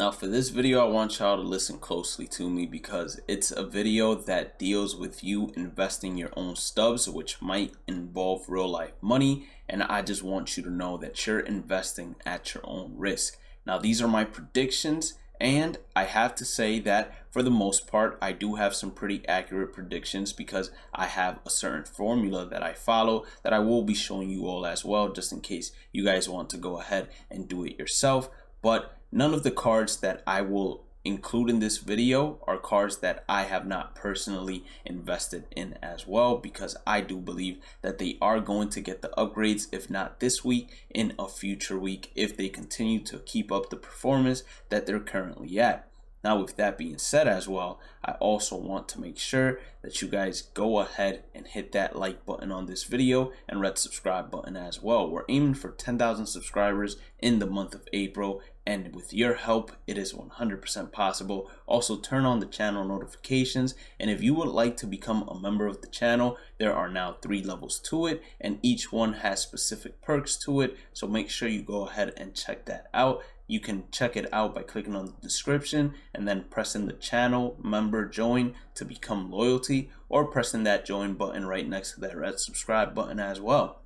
Now for this video, I want y'all to listen closely to me because it's a video that deals with you investing your own stubs, which might involve real life money. And I just want you to know that you're investing at your own risk. Now these are my predictions, and I have to say that for the most part, I do have some pretty accurate predictions because I have a certain formula that I follow that I will be showing you all as well, just in case you guys want to go ahead and do it yourself. But none of the cards that I will include in this video are cards that I have not personally invested in as well, because I do believe that they are going to get the upgrades, if not this week, in a future week, if they continue to keep up the performance that they're currently at. Now, with that being said as well, I also want to make sure that you guys go ahead and hit that like button on this video and red subscribe button as well. We're aiming for 10,000 subscribers in the month of April, and with your help, it is 100% possible. Also, turn on the channel notifications, and if you would like to become a member of the channel, there are now 3 levels to it, and each one has specific perks to it, so make sure you go ahead and check that out. You can check it out by clicking on the description and then pressing the channel member join to become loyalty, or pressing that join button right next to that red subscribe button as well.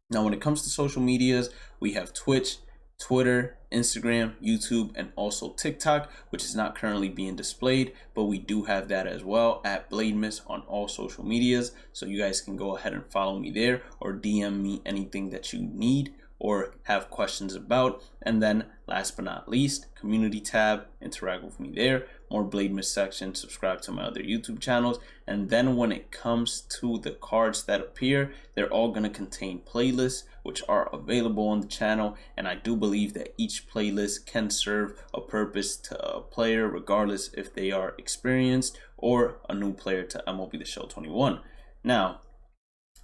Now, when it comes to social medias, we have Twitch, Twitter, Instagram, YouTube, and also TikTok, which is not currently being displayed, but we do have that as well at Bhlademyst on all social medias. So you guys can go ahead and follow me there or DM me anything that you need or have questions about. And then last but not least, community tab, interact with me there, more Bhlademyst section, subscribe to my other YouTube channels. And then when it comes to the cards that appear, they're all going to contain playlists which are available on the channel, and I do believe that each playlist can serve a purpose to a player, regardless if they are experienced or a new player to MLB The Show 21. Now,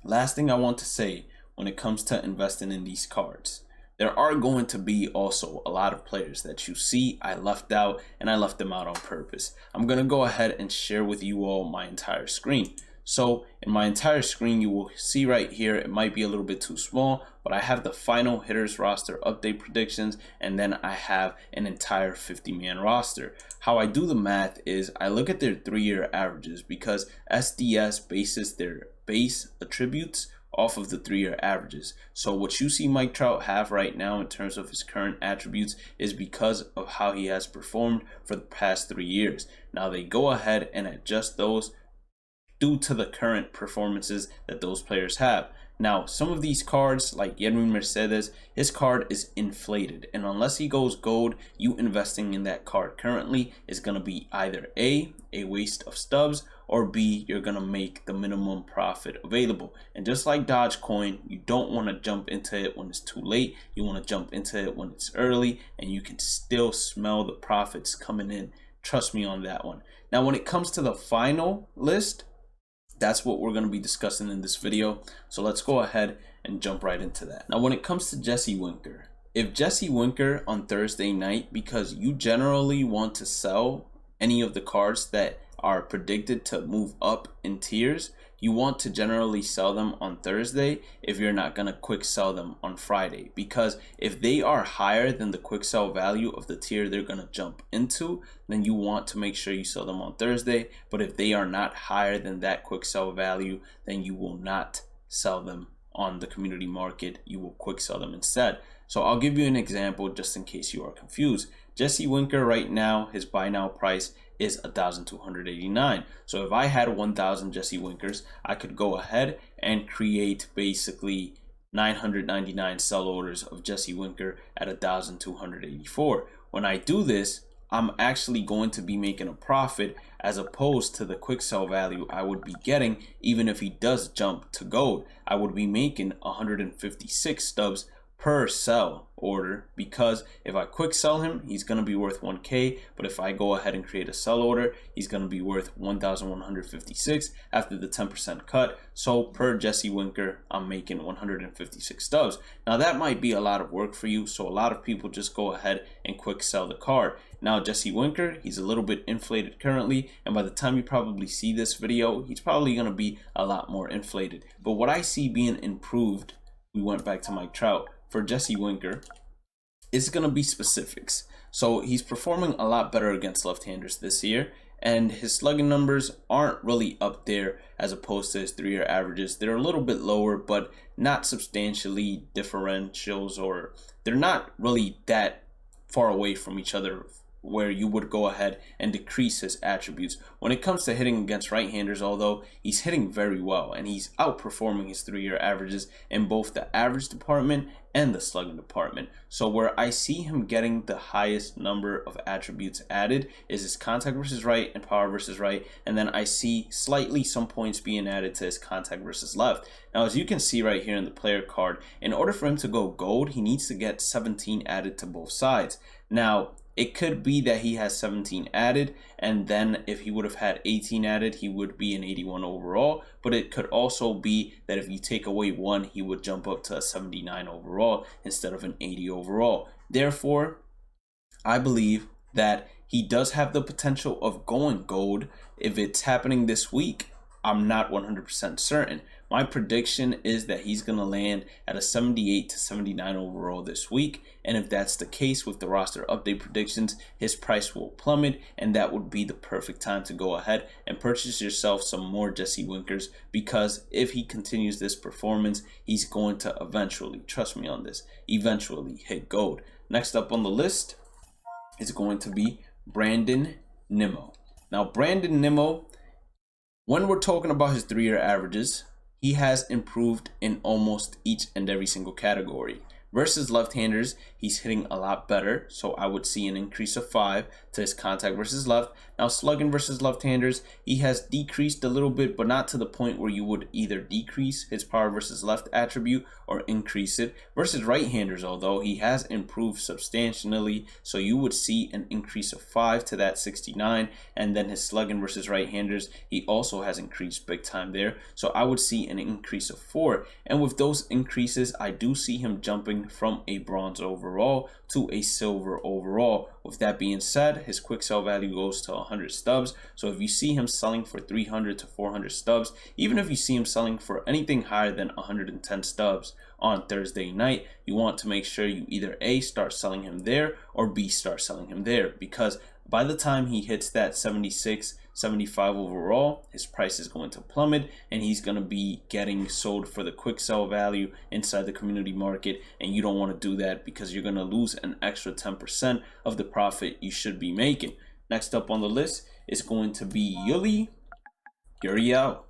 last thing I want to say when it comes to investing in these cards, there are going to be also a lot of players that you see I left out, and I left them out on purpose. I'm going to go ahead and share with you all my entire screen. So in my entire screen, you will see right here, it might be a little bit too small, but I have the final hitters roster update predictions, and then I have an entire 50-man roster. How I do the math is I look at their 3-year averages, because SDS bases their base attributes off of the 3-year averages. So what you see Mike Trout have right now in terms of his current attributes is because of how he has performed for the past 3 years. Now they go ahead and adjust those due to the current performances that those players have. Now, some of these cards, like Yadier Molina, his card is inflated, and unless he goes gold, you investing in that card currently is going to be either A, waste of stubs, or B, you're going to make the minimum profit available. And just like Dogecoin, you don't want to jump into it when it's too late. You want to jump into it when it's early, and you can still smell the profits coming in. Trust me on that one. Now, when it comes to the final list, that's what we're going to be discussing in this video. So let's go ahead and jump right into that. Now, when it comes to Jesse Winker, if Jesse Winker on Thursday night, because you generally want to sell any of the cards that are predicted to move up in tiers, you want to generally sell them on Thursday if you're not going to quick sell them on Friday, because if they are higher than the quick sell value of the tier they're going to jump into, then you want to make sure you sell them on Thursday. But if they are not higher than that quick sell value, then you will not sell them on the community market. You will quick sell them instead. So I'll give you an example just in case you are confused. Jesse Winker right now, his buy now price is 1,289. So if I had 1,000 Jesse Winkers, I could go ahead and create basically 999 sell orders of Jesse Winker at 1,284. When I do this, I'm actually going to be making a profit as opposed to the quick sell value I would be getting. Even if he does jump to gold, I would be making 156 stubs per sell order, because if I quick sell him, he's going to be worth 1K, but if I go ahead and create a sell order, he's going to be worth 1,156 after the 10% cut. So per Jesse Winker, I'm making 156 stubs. Now that might be a lot of work for you, so a lot of people just go ahead and quick sell the card. Now Jesse Winker, he's a little bit inflated currently, and by the time you probably see this video, he's probably going to be a lot more inflated. But what I see being improved, we went back to Mike Trout, for Jesse Winker, it's going to be specifics. So he's performing a lot better against left-handers this year, and his slugging numbers aren't really up there as opposed to his 3-year averages. They're a little bit lower, but not substantially differentials, or they're not really that far away from each other where you would go ahead and decrease his attributes. When it comes to hitting against right-handers, although he's hitting very well and he's outperforming his 3-year averages in both the average department and the slugging department. So where I see him getting the highest number of attributes added is his contact versus right and power versus right, and then I see slightly some points being added to his contact versus left. Now, as you can see right here in the player card, in order for him to go gold, he needs to get 17 added to both sides. Now, it could be that he has 17 added, and then if he would have had 18 added, he would be an 81 overall. But it could also be that if you take away 1, he would jump up to a 79 overall instead of an 80 overall. Therefore, I believe that he does have the potential of going gold. If it's happening this week, I'm not 100% certain. My prediction is that he's going to land at a 78 to 79 overall this week. And if that's the case with the roster update predictions, his price will plummet. And that would be the perfect time to go ahead and purchase yourself some more Jesse Winkers. Because if he continues this performance, he's going to eventually, trust me on this, eventually hit gold. Next up on the list is going to be Brandon Nimmo. Now, Brandon Nimmo, when we're talking about his 3-year averages, he has improved in almost each and every single category. Versus left-handers, he's hitting a lot better, so I would see an increase of 5 to his contact versus left. Now, slugging versus left-handers, he has decreased a little bit, but not to the point where you would either decrease his power versus left attribute or increase it. Versus right-handers, although, he has improved substantially, so you would see an increase of 5 to that 69. And then his slugging versus right-handers, he also has increased big time there, so I would see an increase of 4. And with those increases, I do see him jumping from a bronze overall to a silver overall. With that being said, his quick sell value goes to 100 stubs. So if you see him selling for 300 to 400 stubs, even if you see him selling for anything higher than 110 stubs on Thursday night, you want to make sure you either A, start selling him there, or B, start selling him there, because by the time he hits that 76, 75 overall, his price is going to plummet, and he's going to be getting sold for the quick sell value inside the community market, and you don't want to do that because you're going to lose an extra 10% of the profit you should be making. Next up on the list is going to be Yuli Gurriel.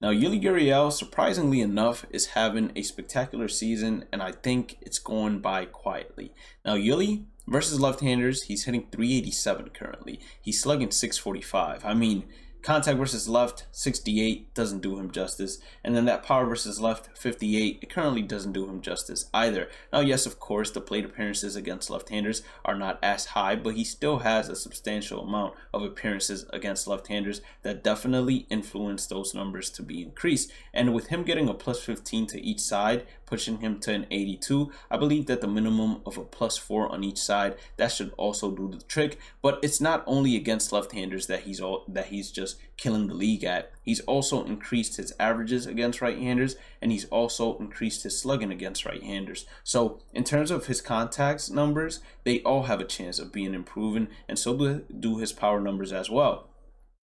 Now, Yuli Gurriel, surprisingly enough, is having a spectacular season, and I think it's going by quietly. Now, Yuli versus left-handers, he's hitting 387 currently. He's slugging 645. I mean, contact versus left, 68, doesn't do him justice. And then that power versus left, 58, it currently doesn't do him justice either. Now, yes, of course, the plate appearances against left-handers are not as high, but he still has a substantial amount of appearances against left-handers that definitely influence those numbers to be increased. And with him getting a plus 15 to each side, pushing him to an 82, I believe that the minimum of a plus 4 on each side, that should also do the trick. But it's not only against left-handers that he's just killing the league at. He's also increased his averages against right-handers, and he's also increased his slugging against right-handers. So in terms of his contacts numbers, they all have a chance of being improving, and so do his power numbers as well.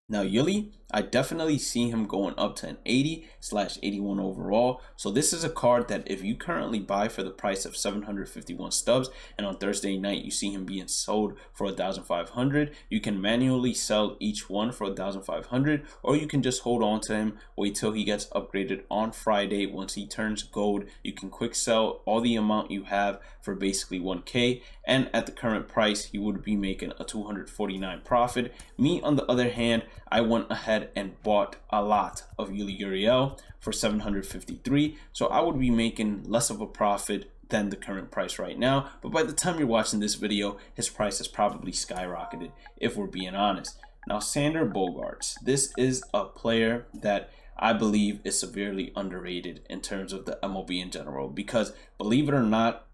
Now, Yuli, I definitely see him going up to an 80/81 overall. So this is a card that if you currently buy for the price of 751 stubs, and on Thursday night you see him being sold for 1,500, you can manually sell each one for 1,500, or you can just hold on to him, wait till he gets upgraded on Friday. Once he turns gold, you can quick sell all the amount you have for basically 1K, and at the current price you would be making a 249 profit. Me, on the other hand, I went ahead and bought a lot of Yuli Gurriel for 753, so I would be making less of a profit than the current price right now. But by the time you're watching this video, his price has probably skyrocketed, if we're being honest. Now, Xander Bogaerts, this is a player that I believe is severely underrated in terms of the MLB in general, because believe it or not,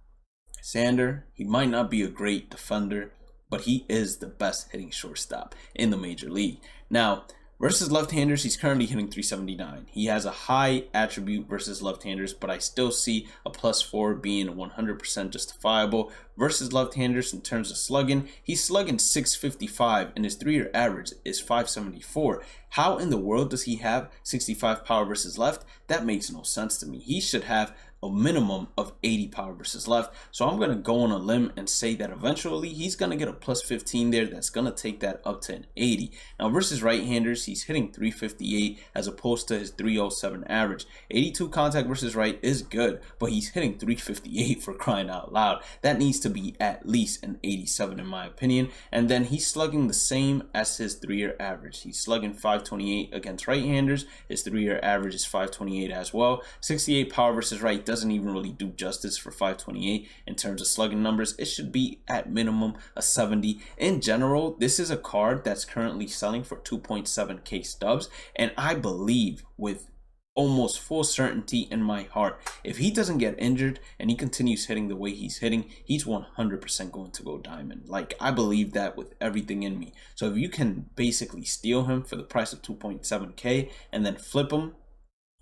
Xander, he might not be a great defender, but he is the best hitting shortstop in the major league. Now, Versus left-handers, he's currently hitting 379. He has a high attribute versus left-handers, but I still see a +4 being 100% justifiable. Versus left-handers, in terms of slugging, he's slugging 655 and his 3-year average is 574. How in the world does he have 65 power versus left? That makes no sense to me. He should have a minimum of 80 power versus left. So I'm going to go on a limb and say that eventually he's going to get a +15 there. That's going to take that up to an 80. Now versus right-handers, he's hitting 358 as opposed to his 307 average. 82 contact versus right is good, but he's hitting 358 for crying out loud. That needs to be at least an 87 in my opinion. And then he's slugging the same as his 3-year average. He's slugging 528 against right-handers. His 3-year average is 528 as well. 68 power versus right doesn't even really do justice for 528 in terms of slugging numbers. It should be at minimum a 70. In general, this is a card that's currently selling for 2.7k stubs, and I believe with almost full certainty in my heart, if he doesn't get injured and he continues hitting the way he's hitting, he's 100% going to go diamond. Like, I believe that with everything in me. So if you can basically steal him for the price of 2.7k and then flip him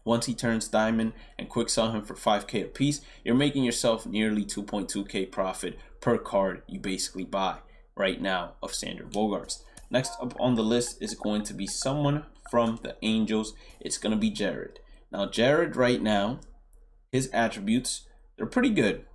once he turns diamond and quick sell him for 5k a piece, you're making yourself nearly 2.2k profit per card you basically buy right now of Xander Bogaerts. Next up on the list is going to be someone from the Angels. It's going to be Jared. Now Jared right now, his attributes, they're pretty good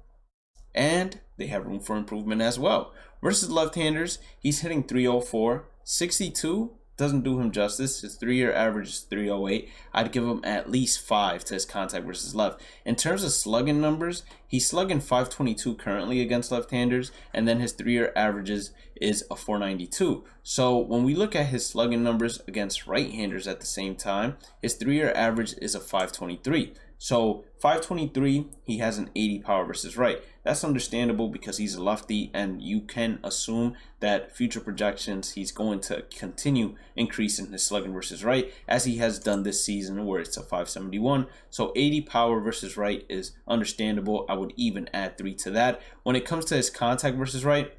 and they have room for improvement as well. Versus left-handers, he's hitting 304, 62 doesn't do him justice. His 3-year average is 308. I'd give him at least 5 to his contact versus left. In terms of slugging numbers, he's slugging 522 currently against left-handers, and then his 3-year averages is a 492. So when we look at his slugging numbers against right-handers at the same time, his 3-year average is a 523. So 523, he has an 80 power versus right. That's understandable because he's a lefty, and you can assume that future projections he's going to continue increasing his slugging versus right as he has done this season, where it's a 571. So 80 power versus right is understandable. I would even add 3 to that. When it comes to his contact versus right,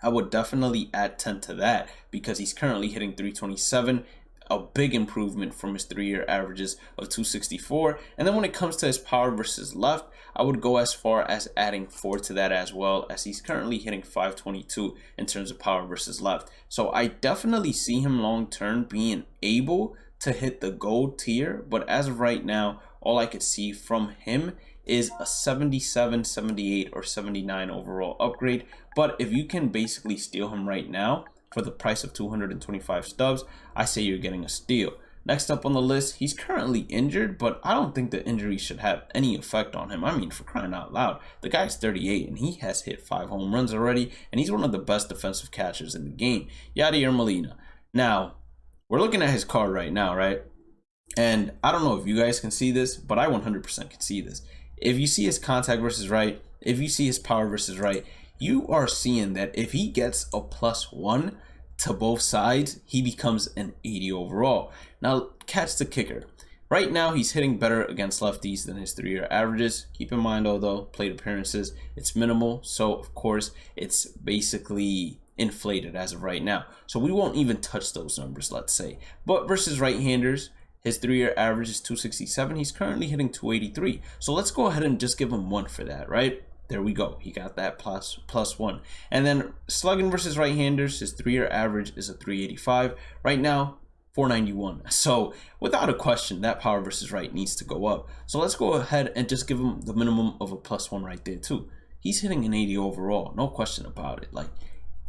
I would definitely add 10 to that because he's currently hitting 327. A big improvement from his 3-year averages of 264. And then when it comes to his power versus left, I would go as far as adding 4 to that as well, as he's currently hitting 522 in terms of power versus left. So I definitely see him long term being able to hit the gold tier, but as of right now, all I could see from him is a 77, 78, or 79 overall upgrade. But if you can basically steal him right now for the price of 225 stubs, I say you're getting a steal. Next up on the list, he's currently injured, but I don't think the injury should have any effect on him. I mean, for crying out loud, the guy's 38 and he has hit 5 home runs already, and he's one of the best defensive catchers in the game. Yadier Molina. Now, we're looking at his card right now, right? And I don't know if you guys can see this, but I 100% can see this. If you see his contact versus right, if you see his power versus right, you are seeing that if he gets a +1 to both sides, he becomes an 80 overall. Now, catch the kicker. Right now, he's hitting better against lefties than his 3-year averages. Keep in mind, although, plate appearances, it's minimal. So, of course, it's basically inflated as of right now. So, we won't even touch those numbers, let's say. But versus right-handers, his 3-year average is 267. He's currently hitting 283. So, let's go ahead and just give him 1 for that, right? There we go. He got that +1. And then slugging versus right-handers, his 3-year average is a 385. Right now, 491. So without a question, that power versus right needs to go up. So let's go ahead and just give him the minimum of a +1 right there too. He's hitting an 80 overall, no question about it. Like,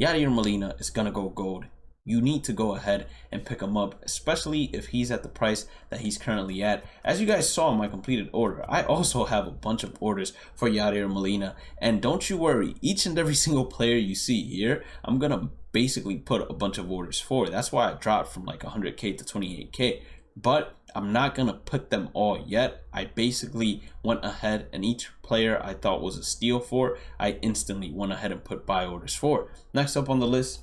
Yadier Molina is gonna go gold. You need to go ahead and pick him up, especially if he's at the price that he's currently at. As you guys saw in my completed order, I also have a bunch of orders for Yadier Molina. And don't you worry, each and every single player you see here, I'm going to basically put a bunch of orders for. That's why I dropped from like 100k to 28k. But I'm not going to put them all yet. I basically went ahead and each player I thought was a steal for, I instantly went ahead and put buy orders for. Next up on the list,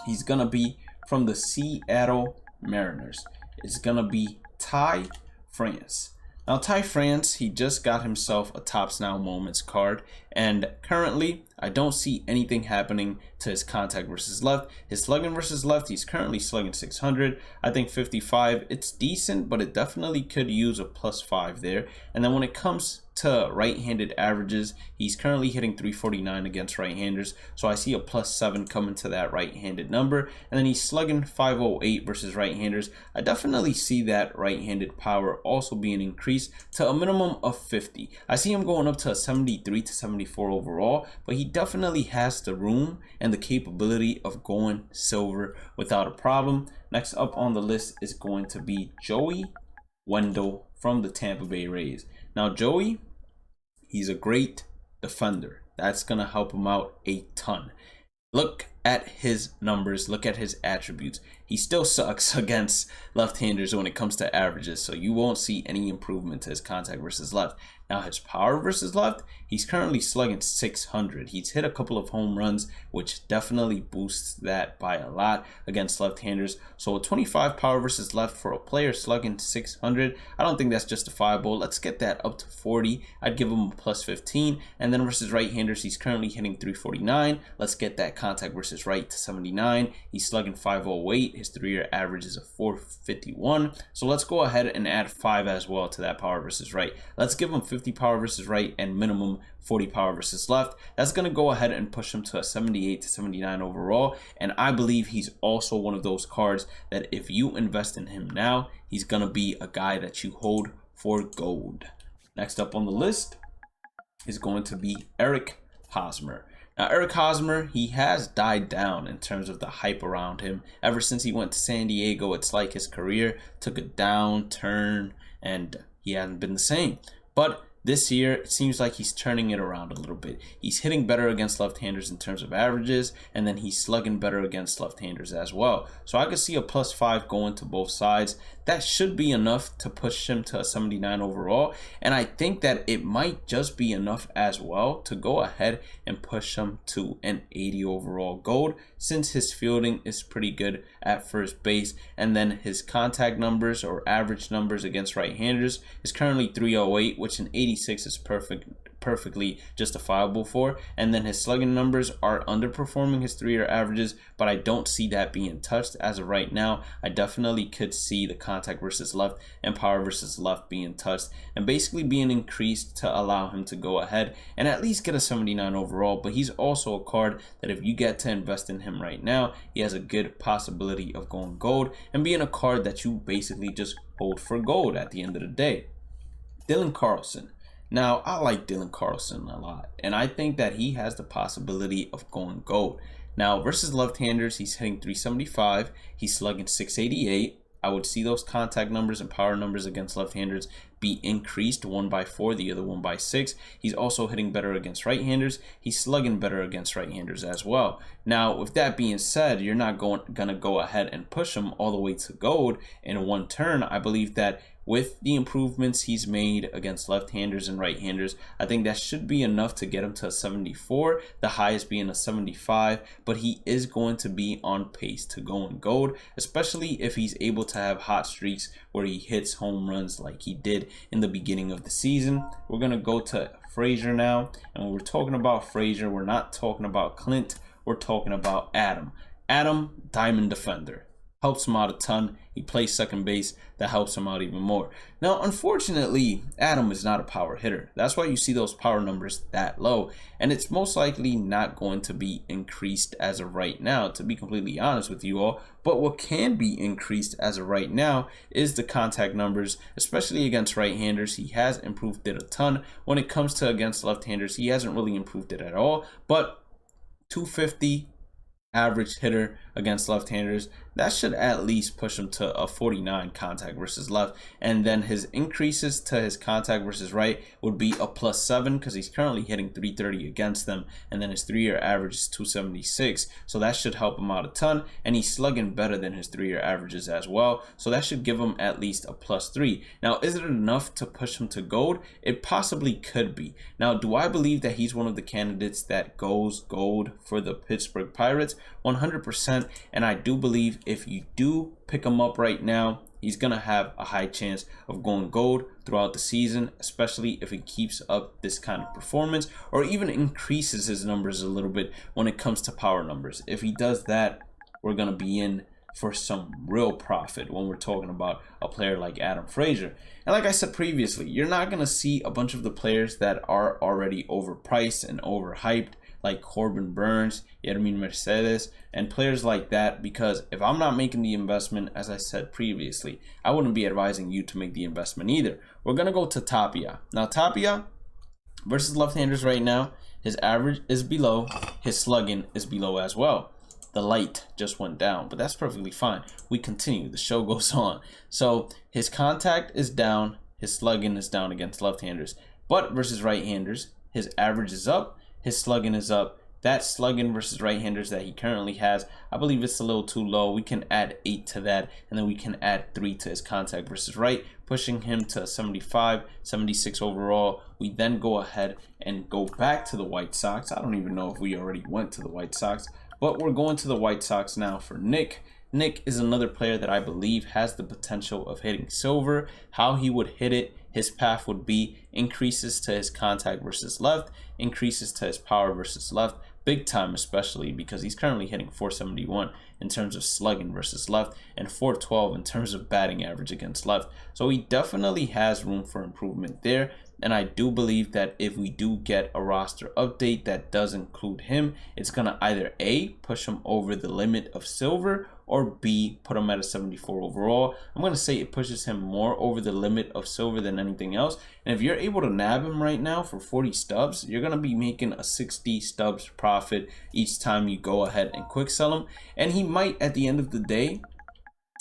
he's going to be from the Seattle Mariners. It's going to be Ty France. Now, Ty France, he just got himself a Tops Now Moments card, And currently, I don't see anything happening to his contact versus left. His slugging versus left, he's currently slugging 600. I think 55, it's decent, but it definitely could use a +5 there. And then when it comes to right-handed averages, he's currently hitting 349 against right-handers, so I see a +7 coming to that right-handed number. And then he's slugging 508 versus right-handers. I definitely see that right-handed power also being increased to a minimum of 50. I see him going up to a 73 to 74 overall, but he definitely has the room and the capability of going silver without a problem. Next up on the list is going to be Joey Wendle from the Tampa Bay Rays. Now Joey, he's a great defender. That's going to help him out a ton. Look at his numbers, look at his attributes. He still sucks against left-handers when it comes to averages, so you won't see any improvement to his contact versus left. Now his power versus left, he's currently slugging 600. He's hit a couple of home runs, which definitely boosts that by a lot against left-handers. So a 25 power versus left for a player slugging 600, I don't think that's justifiable. Let's get that up to 40. I'd give him a +15. And then versus right-handers, he's currently hitting 349. Let's get that contact versus right to 79. He's slugging 508. His 3-year average is a 451. So let's go ahead and add 5 as well to that power versus right. Let's give him 50 power versus right and minimum 40 power versus left. That's going to go ahead and push him to a 78 to 79 overall. And I believe he's also one of those cards that if you invest in him now, he's going to be a guy that you hold for gold. Next up on the list is going to be Eric Hosmer. Now, Eric Hosmer, he has died down in terms of the hype around him. Ever since he went to San Diego, it's like his career took a downturn and he hasn't been the same. But this year, it seems like he's turning it around a little bit. He's hitting better against left-handers in terms of averages, and then he's slugging better against left-handers as well. So I could see a +5 going to both sides. That should be enough to push him to a 79 overall, and I think that it might just be enough as well to go ahead and push him to an 80 overall gold, since his fielding is pretty good at first base, and then his contact numbers or average numbers against right-handers is currently 308, which an 86 is perfectly justifiable for. And then his slugging numbers are underperforming his 3-year averages, but I don't see that being touched as of right now. I definitely could see the contact versus left and power versus left being touched and basically being increased to allow him to go ahead and at least get a 79 overall. But he's also a card that if you get to invest in him right now, he has a good possibility of going gold and being a card that you basically just hold for gold at the end of the day. Dylan Carlson. Now, I like Dylan Carlson a lot, and I think that he has the possibility of going gold. Now, versus left-handers, he's hitting 375. He's slugging 688. I would see those contact numbers and power numbers against left-handers be increased, one by 4, the other one by 6. He's also hitting better against right-handers. He's slugging better against right-handers as well. Now, with that being said, you're not gonna go ahead and push him all the way to gold in one turn. I believe that with the improvements he's made against left-handers and right-handers, I think that should be enough to get him to a 74, the highest being a 75, but he is going to be on pace to going gold, especially if he's able to have hot streaks where he hits home runs like he did in the beginning of the season. We're going to go to Frazier now, and when we're talking about Frazier, we're not talking about Clint, we're talking about Adam. Adam, diamond defender. Helps him out a ton. He plays second base. That helps him out even more. Now, unfortunately, Adam is not a power hitter. That's why you see those power numbers that low. And it's most likely not going to be increased as of right now, to be completely honest with you all. But what can be increased as of right now is the contact numbers, especially against right-handers. He has improved it a ton. When it comes to against left-handers, he hasn't really improved it at all. But 250 average hitter against left-handers, that should at least push him to a 49 contact versus left. And then his increases to his contact versus right would be a +7 because he's currently hitting 330 against them, and then his 3-year average is 276, so that should help him out a ton. And he's slugging better than his 3-year averages as well, so that should give him at least a +3. Now, is it enough to push him to gold? It possibly could be. Now, do I believe that he's one of the candidates that goes gold for the Pittsburgh Pirates? 100%. And I do believe if you do pick him up right now, he's going to have a high chance of going gold throughout the season, especially if he keeps up this kind of performance or even increases his numbers a little bit when it comes to power numbers. If he does that, we're going to be in for some real profit when we're talking about a player like Adam Frazier. And like I said previously, you're not going to see a bunch of the players that are already overpriced and overhyped, like Corbin Burns, Yadier Mercedes, and players like that, because if I'm not making the investment, as I said previously, I wouldn't be advising you to make the investment either. We're going to go to Tapia. Now, Tapia versus left-handers right now, his average is below, his slugging is below as well. The light just went down, but that's perfectly fine. We continue. The show goes on. So his contact is down, his slugging is down against left-handers. But versus right-handers, his average is up, his slugging is up. That slugging versus right-handers that he currently has, I believe it's a little too low. We can add 8 to that, and then we can add 3 to his contact versus right, pushing him to 75, 76 overall. We then go ahead and go back to the White Sox. I don't even know if we already went to the White Sox, but we're going to the White Sox now for Nick. Nick is another player that I believe has the potential of hitting silver. How he would hit it, his path would be increases to his contact versus left, increases to his power versus left, big time especially because he's currently hitting 471 in terms of slugging versus left and 412 in terms of batting average against left. So he definitely has room for improvement there. And I do believe that if we do get a roster update that does include him, it's going to either A, push him over the limit of silver, or B, put him at a 74 overall. I'm going to say it pushes him more over the limit of silver than anything else. And if you're able to nab him right now for 40 stubs, you're going to be making a 60 stubs profit each time you go ahead and quick sell him. And he might, at the end of the day,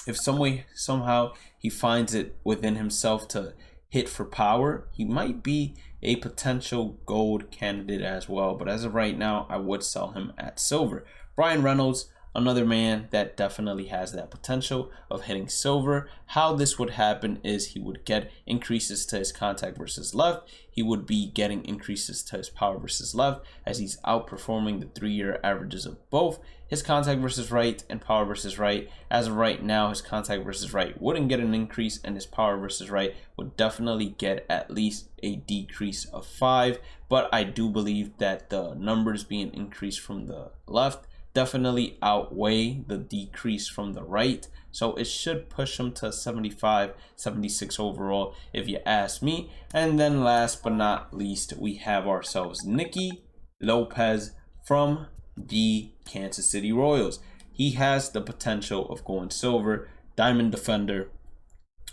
if somehow he finds it within himself to hit for power, he might be a potential gold candidate as well. But as of right now, I would sell him at silver. Brian Reynolds, another man that definitely has that potential of hitting silver. How this would happen is he would get increases to his contact versus left. He would be getting increases to his power versus left as he's outperforming the 3-year averages of both his contact versus right and power versus right. As of right now, his contact versus right wouldn't get an increase, and his power versus right would definitely get at least a decrease of 5. But I do believe that the numbers being increased from the left definitely outweigh the decrease from the right. So it should push him to 75, 76 overall, if you ask me. And then last but not least, we have ourselves Nicky Lopez from the Kansas City Royals. He has the potential of going silver, diamond defender.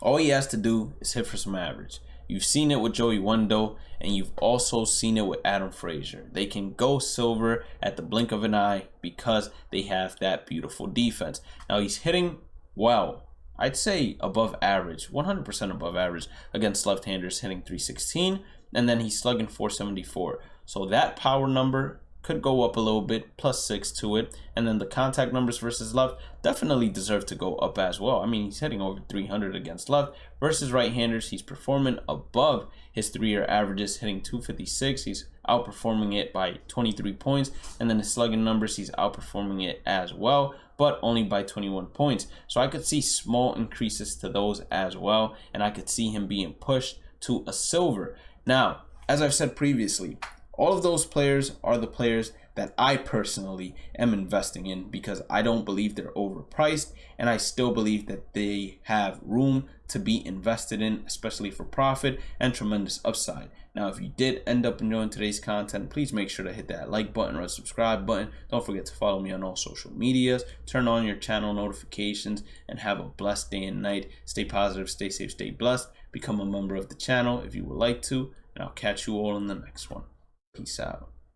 All he has to do is hit for some average. You've seen it with Joey Wendle, and you've also seen it with Adam Frazier. They can go silver at the blink of an eye because they have that beautiful defense. Now he's hitting well. I'd say above average, 100% above average against left-handers, hitting 316, and then he's slugging 474. So that power number could go up a little bit, +6 to it. And then the contact numbers versus left definitely deserve to go up as well. I mean, he's hitting over 300 against left. Versus right-handers, he's performing above his 3-year averages, hitting 256. He's outperforming it by 23 points. And then his slugging numbers, he's outperforming it as well, but only by 21 points. So I could see small increases to those as well. And I could see him being pushed to a silver. Now, as I've said previously, all of those players are the players that I personally am investing in because I don't believe they're overpriced, and I still believe that they have room to be invested in, especially for profit and tremendous upside. Now, if you did end up enjoying today's content, please make sure to hit that like button or subscribe button. Don't forget to follow me on all social medias, turn on your channel notifications, and have a blessed day and night. Stay positive, stay safe, stay blessed. Become a member of the channel if you would like to, and I'll catch you all in the next one. Peace out.